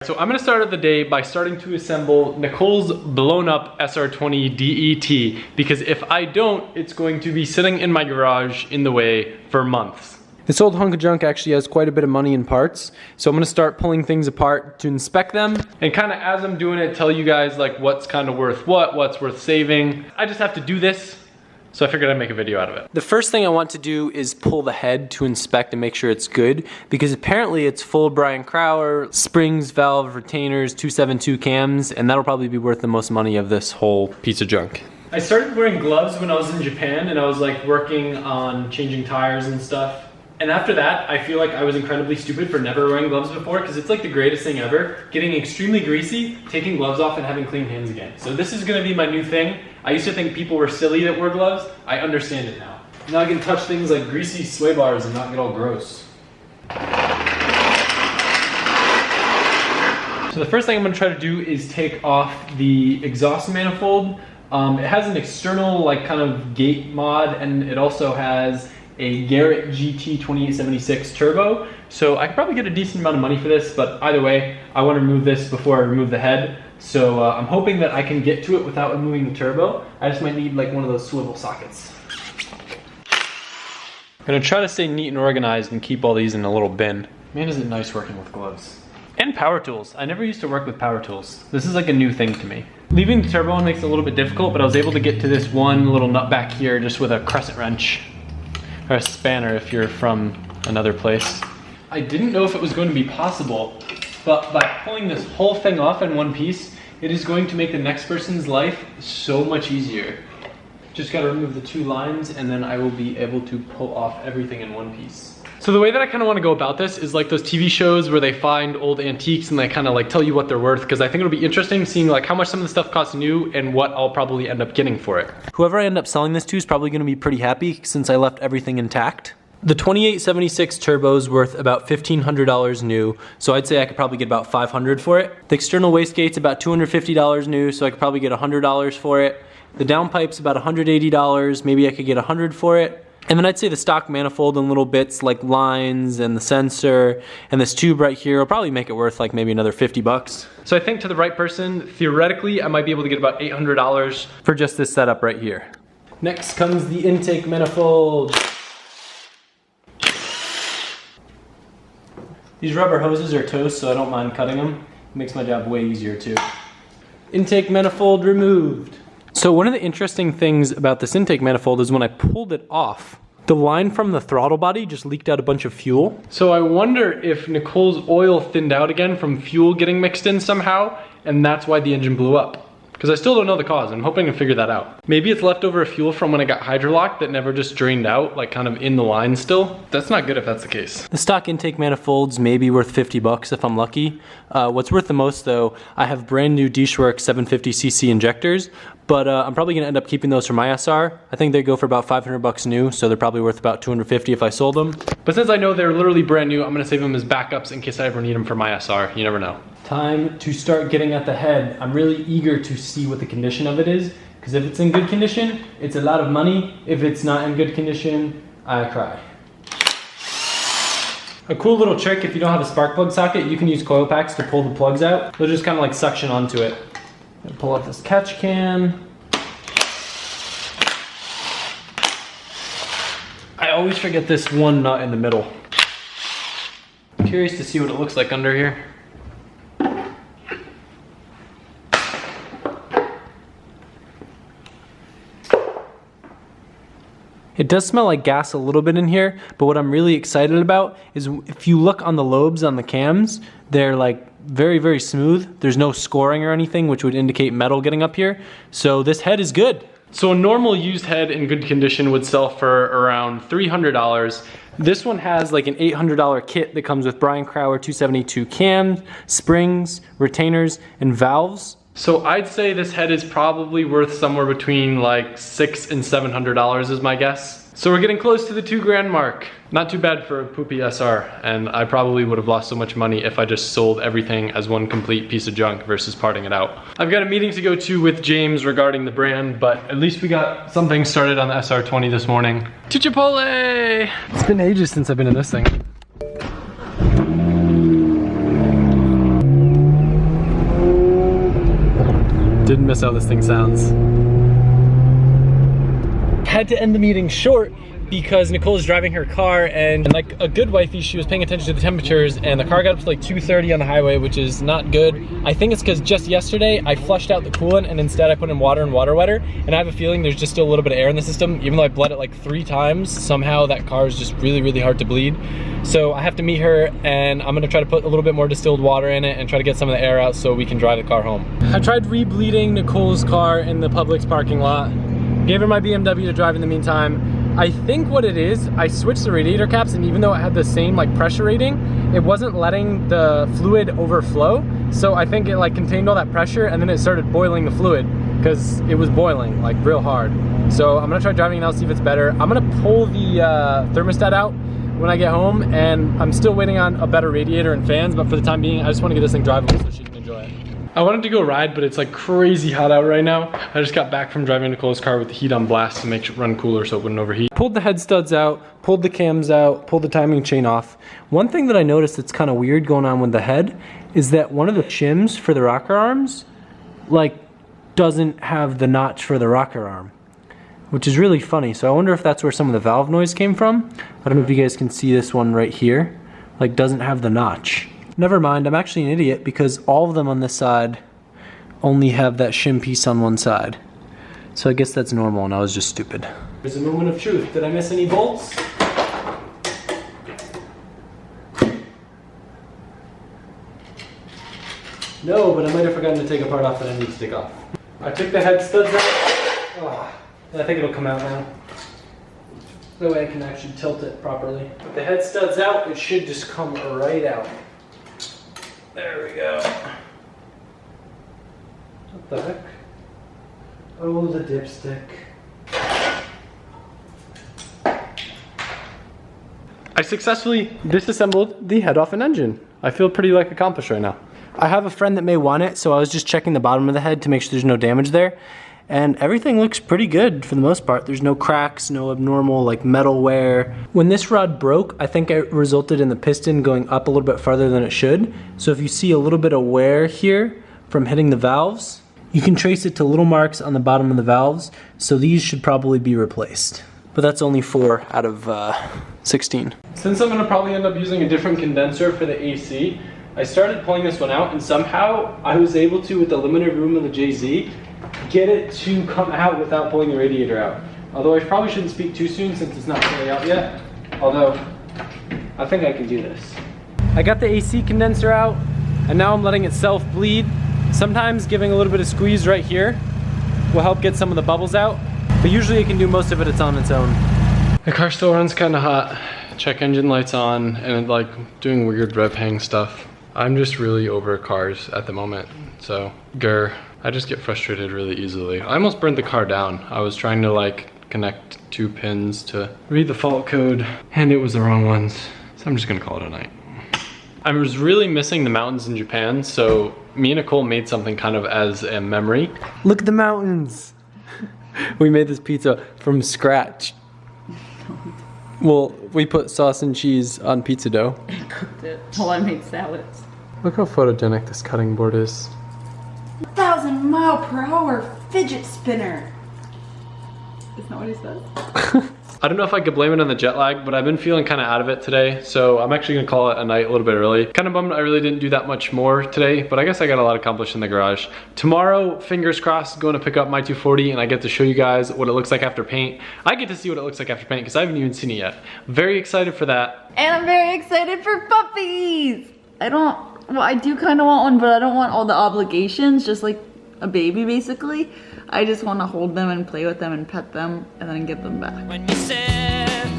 So I'm gonna start out the day by starting to assemble Nicole's blown up SR20DET, because if I don't, it's going to be sitting in my garage in the way for months. This old hunk of junk actually has quite a bit of money in parts, so I'm gonna start pulling things apart to inspect them, and kind of as I'm doing it, tell you guys like what's kind of worth what's worth saving. I just have to do this, so I figured I'd make a video out of it. The first thing I want to do is pull the head to inspect and make sure it's good, because apparently it's full Brian Crower, springs, valve, retainers, 272 cams, and that'll probably be worth the most money of this whole piece of junk. I started wearing gloves when I was in Japan, and I was like working on changing tires and stuff. And after that, I feel like I was incredibly stupid for never wearing gloves before, because it's like the greatest thing ever. Getting extremely greasy, taking gloves off, and having clean hands again. So this is gonna be my new thing. I used to think people were silly that wore gloves. I understand it now. Now I can touch things like greasy sway bars and not get all gross. So the first thing I'm gonna try to do is take off the exhaust manifold. It has an external like kind of gate mod, and it also has a Garrett GT 2876 turbo. So I could probably get a decent amount of money for this, but either way, I want to remove this before I remove the head. So I'm hoping that I can get to it without removing the turbo. I just might need like one of those swivel sockets. I'm gonna try to stay neat and organized and keep all these in a little bin. Man, is it nice working with gloves. And power tools. I never used to work with power tools. This is like a new thing to me. Leaving the turbo on makes it a little bit difficult, but I was able to get to this one little nut back here just with a crescent wrench. Or a spanner if you're from another place. I didn't know if it was going to be possible, but by pulling this whole thing off in one piece, it is going to make the next person's life so much easier. Just gotta remove the two lines, and then I will be able to pull off everything in one piece. So the way that I kind of want to go about this is like those TV shows where they find old antiques and they kind of like tell you what they're worth, because I think it'll be interesting seeing like how much some of the stuff costs new and what I'll probably end up getting for it. Whoever I end up selling this to is probably going to be pretty happy since I left everything intact. The 2876 turbo is worth about $1,500 new, so I'd say I could probably get about $500 for it. The external wastegate's about $250 new, so I could probably get $100 for it. The downpipe's about $180, maybe I could get $100 for it. And then I'd say the stock manifold and little bits like lines and the sensor and this tube right here will probably make it worth like maybe another 50 bucks. So I think to the right person, theoretically, I might be able to get about $800 for just this setup right here. Next comes the intake manifold. These rubber hoses are toast, so I don't mind cutting them. It makes my job way easier too. Intake manifold removed. So one of the interesting things about this intake manifold is when I pulled it off, the line from the throttle body just leaked out a bunch of fuel. So I wonder if Nicole's oil thinned out again from fuel getting mixed in somehow, and that's why the engine blew up. Because I still don't know the cause. I'm hoping to figure that out. Maybe it's leftover fuel from when I got hydrolocked that never just drained out, like kind of in the line still. That's not good if that's the case. The stock intake manifolds may be worth 50 bucks if I'm lucky. What's worth the most though, I have brand new Dishwork 750cc injectors, but I'm probably gonna end up keeping those for my SR. I think they go for about 500 bucks new, so they're probably worth about 250 if I sold them. But since I know they're literally brand new, I'm gonna save them as backups in case I ever need them for my SR. You never know. Time to start getting at the head. I'm really eager to see what the condition of it is, because if it's in good condition, it's a lot of money. If it's not in good condition, I cry. A cool little trick, if you don't have a spark plug socket, you can use coil packs to pull the plugs out. They'll just kind of like suction onto it. Pull out this catch can. I always forget this one nut in the middle. I'm curious to see what it looks like under here. It does smell like gas a little bit in here, but what I'm really excited about is if you look on the lobes on the cams, they're like very, very smooth. There's no scoring or anything, which would indicate metal getting up here. So this head is good. So a normal used head in good condition would sell for around $300. This one has like an $800 kit that comes with Brian Crower 272 cams, springs, retainers, and valves. So I'd say this head is probably worth somewhere between like $600 and $700 is my guess. So we're getting close to the 2 grand mark. Not too bad for a poopy SR, and I probably would have lost so much money if I just sold everything as one complete piece of junk versus parting it out. I've got a meeting to go to with James regarding the brand, but at least we got something started on the SR20 this morning. To Chipotle! It's been ages since I've been in this thing. Didn't miss how this thing sounds. Had to end the meeting short because Nicole is driving her car, and like a good wifey, she was paying attention to the temperatures, and the car got up to like 230 on the highway, which is not good. I think it's because just yesterday I flushed out the coolant and instead I put in water and water wetter, and I have a feeling there's just still a little bit of air in the system. Even though I bled it like 3 times, somehow that car is just really, really hard to bleed. So I have to meet her, and I'm gonna try to put a little bit more distilled water in it and try to get some of the air out so we can drive the car home. I tried re-bleeding Nicole's car in the Publix parking lot. Gave her my BMW to drive in the meantime. I think what it is, I switched the radiator caps, and even though it had the same like pressure rating, it wasn't letting the fluid overflow. So I think it like contained all that pressure, and then it started boiling the fluid because it was boiling like real hard. So I'm gonna try driving it now, see if it's better. I'm gonna pull the thermostat out when I get home, and I'm still waiting on a better radiator and fans, but for the time being, I just wanna get this thing drivable so she can enjoy it. I wanted to go ride, but it's like crazy hot out right now. I just got back from driving Nicole's car with the heat on blast to make it run cooler so it wouldn't overheat. Pulled the head studs out, pulled the cams out, pulled the timing chain off. One thing that I noticed that's kind of weird going on with the head is that one of the shims for the rocker arms, like, doesn't have the notch for the rocker arm, which is really funny. So I wonder if that's where some of the valve noise came from. I don't know if you guys can see this one right here, like doesn't have the notch. Never mind, I'm actually an idiot because all of them on this side only have that shim piece on one side. So I guess that's normal and I was just stupid. There's a moment of truth. Did I miss any bolts? No, but I might have forgotten to take a part off that I need to take off. I took the head studs out. Oh, I think it'll come out now. That way I can actually tilt it properly. With the head studs out, it should just come right out. There we go. What the heck? Oh, the dipstick. I successfully disassembled the head off an engine. I feel pretty like accomplished right now. I have a friend that may want it, so I was just checking the bottom of the head to make sure there's no damage there. And everything looks pretty good for the most part. There's no cracks, no abnormal like metal wear. When this rod broke, I think it resulted in the piston going up a little bit farther than it should. So if you see a little bit of wear here from hitting the valves, you can trace it to little marks on the bottom of the valves. So these should probably be replaced. But that's only 4 out of 16. Since I'm gonna probably end up using a different condenser for the AC, I started pulling this one out, and somehow I was able to, with the limited room of the JZ, get it to come out without pulling the radiator out. Although I probably shouldn't speak too soon since it's not fully out yet. Although, I think I can do this. I got the AC condenser out, and now I'm letting it self-bleed. Sometimes giving a little bit of squeeze right here will help get some of the bubbles out, but usually it can do most of it on its own. The car still runs kind of hot. Check engine lights on, and like doing weird rev hang stuff. I'm just really over cars at the moment, so grr. I just get frustrated really easily. I almost burned the car down. I was trying to like connect 2 pins to read the fault code, and it was the wrong ones. So I'm just gonna call it a night. I was really missing the mountains in Japan, so me and Nicole made something kind of as a memory. Look at the mountains. We made this pizza from scratch. Well, we put sauce and cheese on pizza dough. I cooked it while I made salads. Look how photogenic this cutting board is. 1,000-mile-per-hour fidget spinner. Isn't that what he says? I don't know if I could blame it on the jet lag, but I've been feeling kind of out of it today, so I'm actually gonna call it a night a little bit early. Kind of bummed I really didn't do that much more today, but I guess I got a lot accomplished in the garage. Tomorrow, fingers crossed, going to pick up my 240, and I get to show you guys what it looks like after paint. I get to see what it looks like after paint, because I haven't even seen it yet. Very excited for that. And I'm very excited for puppies! Well, I do kind of want one, but I don't want all the obligations, just like a baby basically. I just want to hold them and play with them and pet them and then get them back. When you said